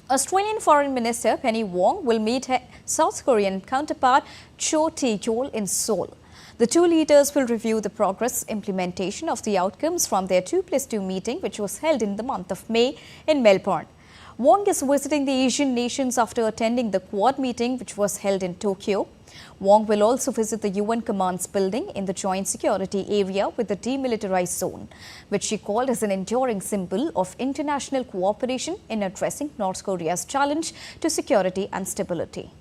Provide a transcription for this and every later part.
Australian Foreign Minister Penny Wong will meet her South Korean counterpart Cho Tae-yol in Seoul. The two leaders will review the progress implementation of the outcomes from their 2+2 meeting, which was held in the month of May in Melbourne. Wong is visiting the Asian nations after attending the Quad meeting, which was held in Tokyo. Wong will also visit the UN Command's building in the Joint Security Area with the demilitarized zone, which she called as an enduring symbol of international cooperation in addressing North Korea's challenge to security and stability.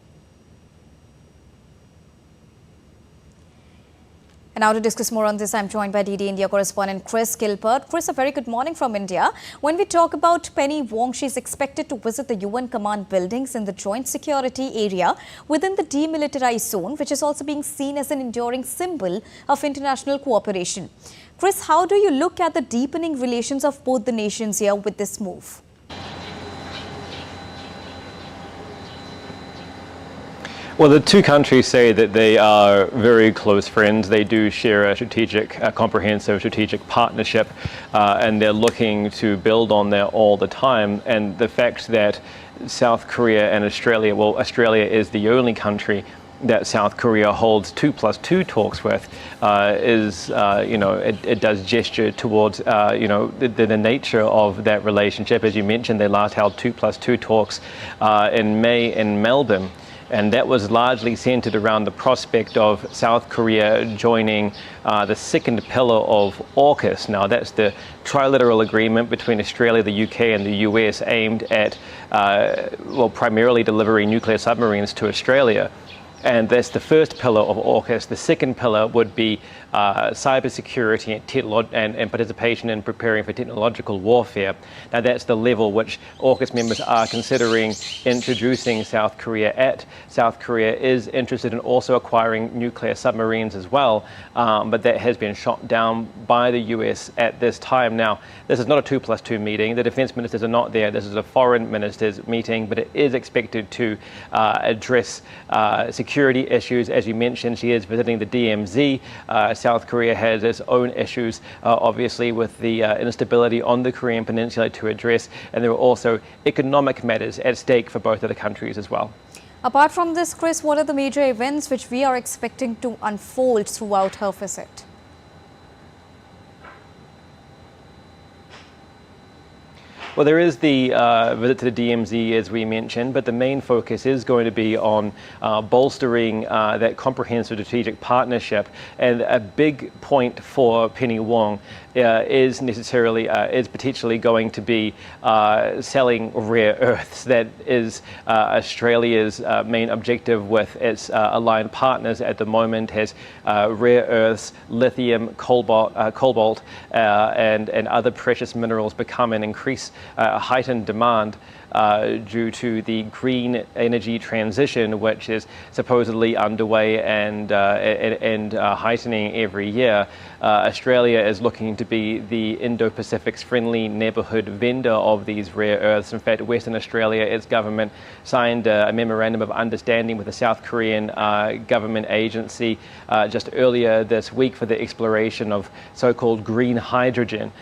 And now to discuss more on this, I'm joined by DD India correspondent Chris Gilbert. Chris, a very good morning from India. When we talk about Penny Wong, she's expected to visit the UN Command buildings in the Joint Security Area within the demilitarized zone, which is also being seen as an enduring symbol of international cooperation. Chris, how do you look at the deepening relations of both the nations here with this move? Well, the two countries say that they are very close friends. They do share a comprehensive strategic partnership, and they're looking to build on that all the time. And the fact that South Korea and Australia, well, Australia is the only country that South Korea holds 2+2 talks with, it does gesture towards, the nature of that relationship. As you mentioned, they last held 2+2 talks in May in Melbourne. And that was largely centered around the prospect of South Korea joining the second pillar of AUKUS. Now, that's the trilateral agreement between Australia, the UK, and the US aimed at, primarily delivering nuclear submarines to Australia. And that's the first pillar of AUKUS. The second pillar would be cybersecurity and participation in preparing for technological warfare. Now, that's the level which AUKUS members are considering introducing South Korea at. South Korea is interested in also acquiring nuclear submarines as well, but that has been shot down by the US at this time. Now, this is not a 2+2 meeting. The defense ministers are not there. This is a foreign ministers meeting, but it is expected to address security issues. As you mentioned, she is visiting the DMZ. South Korea has its own issues, obviously, with the instability on the Korean Peninsula to address, and there are also economic matters at stake for both of the countries as well. Apart from this, Chris, what are the major events which we are expecting to unfold throughout her visit? Well, there is the visit to the DMZ, as we mentioned, but the main focus is going to be on bolstering that comprehensive strategic partnership. And a big point for Penny Wong is potentially going to be selling rare earths. That is Australia's main objective with its aligned partners at the moment, has rare earths, lithium, cobalt, and other precious minerals become an heightened demand due to the green energy transition, which is supposedly underway and heightening every year. Australia is looking to be the Indo-Pacific's friendly neighbourhood vendor of these rare earths. In fact, Western Australia, its government signed a memorandum of understanding with the South Korean government agency just earlier this week for the exploration of so-called green hydrogen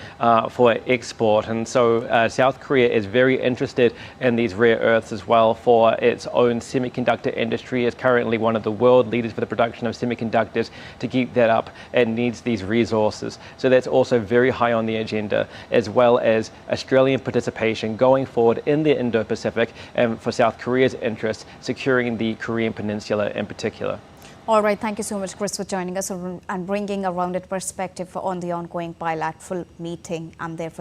for export. And so South Korea is very interested in these rare earths as well for its own semiconductor industry. Is currently one of the world leaders for the production of semiconductors. To keep that up, it needs these resources. So that's also very high on the agenda, as well as Australian participation going forward in the Indo-Pacific, and for South Korea's interests, securing the Korean Peninsula in particular. All right. Thank you so much, Chris, for joining us and bringing a rounded perspective on the ongoing bilateral meeting and therefore